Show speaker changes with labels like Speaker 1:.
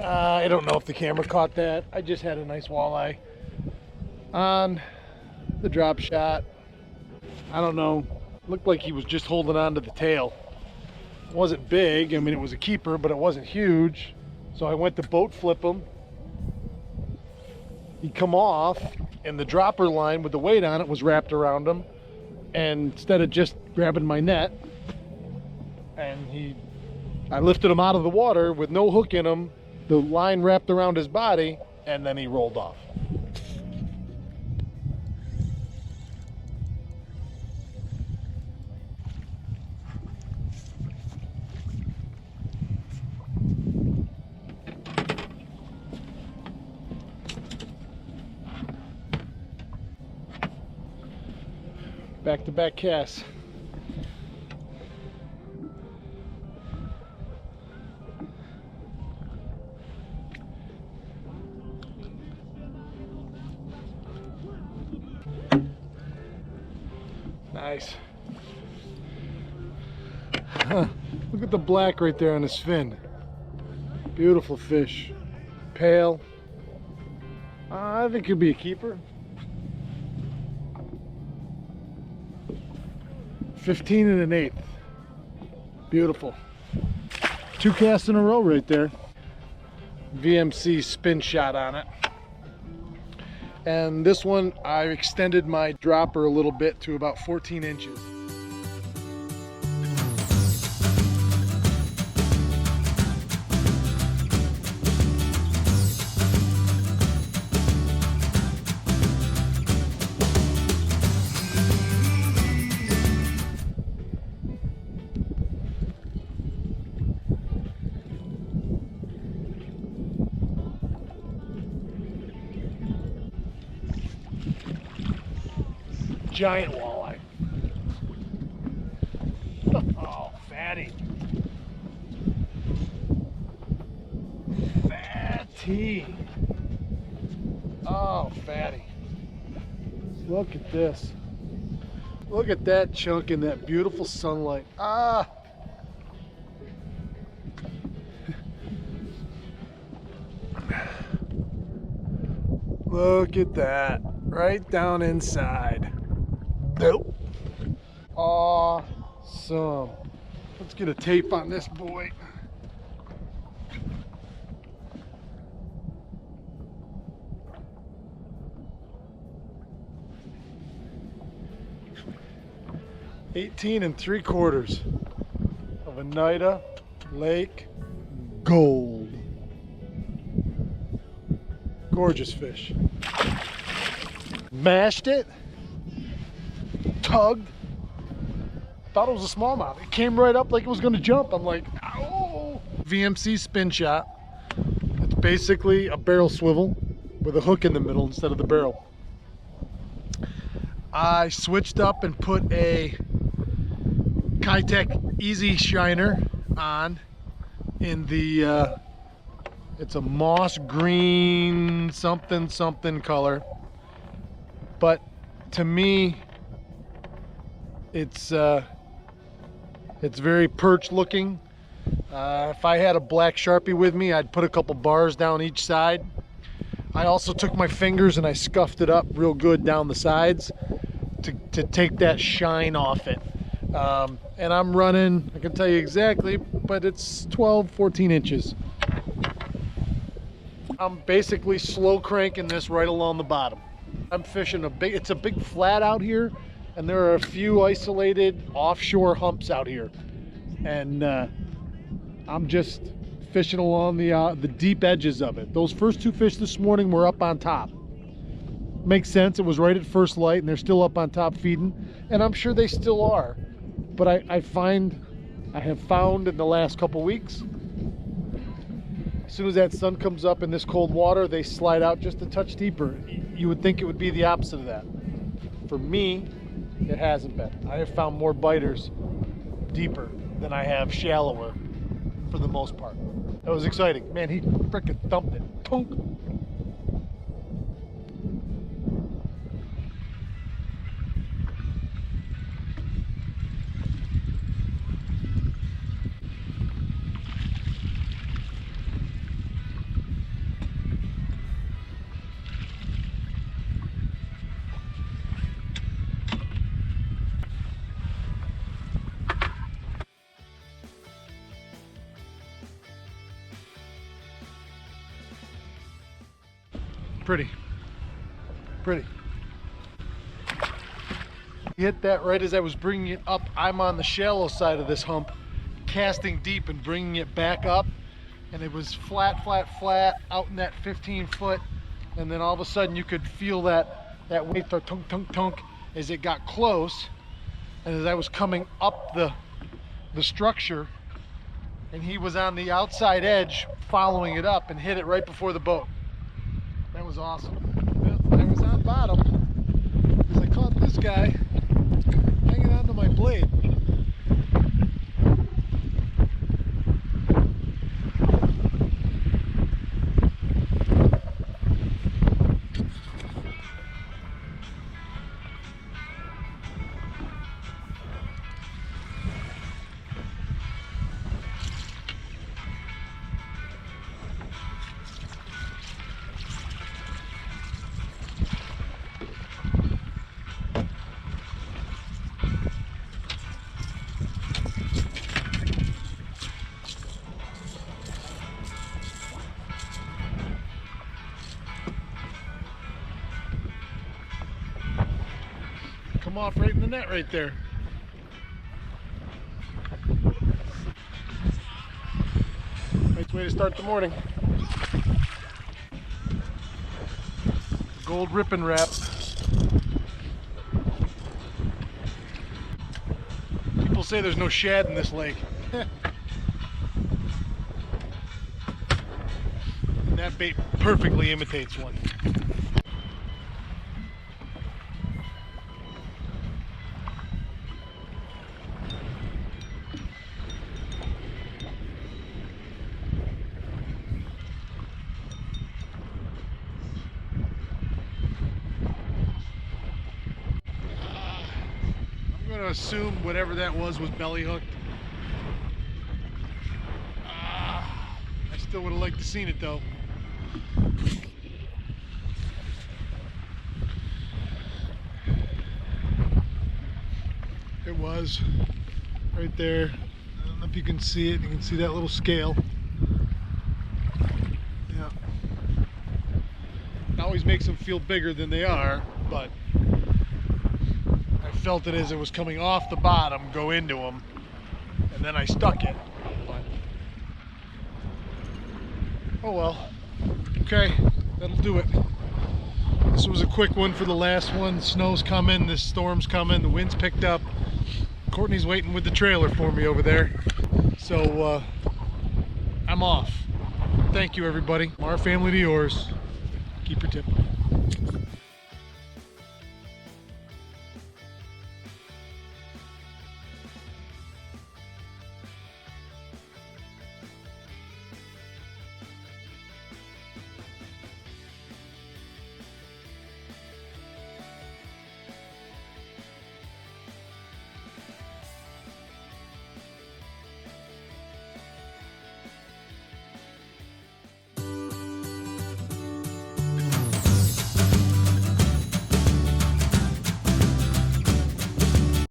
Speaker 1: I don't know if the camera caught that. I just had a nice walleye on the drop shot. I don't know. Looked like he was just holding on to the tail. It wasn't big. I mean, it was a keeper, but it wasn't huge. So I went to boat flip him. He come off, and the dropper line with the weight on it was wrapped around him. And instead of just grabbing my net, and I lifted him out of the water with no hook in him, the line wrapped around his body, and then he rolled off. Back-to-back casts. Nice. Look at the black right there on his fin. Beautiful fish. Pale. I think he'll be a keeper. 15 and an eighth. Beautiful. 2 casts in a row right there. VMC spin shot on it. And this one, I extended my dropper a little bit to about 14 inches. Giant walleye. Oh, fatty. Fatty. Oh, fatty. Look at this. Look at that chunk in that beautiful sunlight. Ah. Look at that. Right down inside. Nope. Awesome. Let's get a tape on this boy. $18 3/4 of Oneida Lake Gold. Gorgeous fish. Mashed it. Tugged. Thought it was a smallmouth. It came right up like it was going to jump. I'm like, oh! VMC spin shot. It's basically a barrel swivel with a hook in the middle instead of the barrel. I switched up and put a Keitech Easy Shiner on in the it's a moss green something color, but to me it's very perch looking. If I had a black Sharpie with me, I'd put a couple bars down each side. I also took my fingers and I scuffed it up real good down the sides to take that shine off it. And I'm running, I can tell you exactly, but it's 12-14 inches. I'm basically slow cranking this right along the bottom. I'm fishing it's a big flat out here, and there are a few isolated offshore humps out here. And I'm just fishing along the deep edges of it. Those first 2 fish this morning were up on top. Makes sense, it was right at first light and they're still up on top feeding, and I'm sure they still are. But I have found in the last couple weeks, as soon as that sun comes up in this cold water, they slide out just a touch deeper. You would think it would be the opposite of that. For me, it hasn't been. I have found more biters deeper than I have shallower for the most part. That was exciting. Man, he frickin' thumped it. Tunk. Pretty. Pretty. Hit that right as I was bringing it up. I'm on the shallow side of this hump, casting deep and bringing it back up, and it was flat, flat, flat out in that 15 foot, and then all of a sudden you could feel that wave, tunk, tunk, tunk, as it got close, and as I was coming up the structure, and he was on the outside edge following it up and hit it right before the boat. That was awesome. I was on bottom because I caught this guy hanging onto my blade. Come off right in the net right there. Nice way to start the morning. Gold ripping wrap. People say there's no shad in this lake. And that bait perfectly imitates one. I'm going to assume whatever that was belly hooked. I still would have liked to seen it though. It was right there. I don't know if you can see it. You can see that little scale. Yeah. It always makes them feel bigger than they are, but I felt it as it was coming off the bottom, go into them, and then I stuck it. But oh well. Okay, that'll do it. This was a quick one for the last one. The snow's coming, the storm's coming, the wind's picked up. Courtney's waiting with the trailer for me over there. So I'm off. Thank you everybody. From our family to yours. Keep your tip.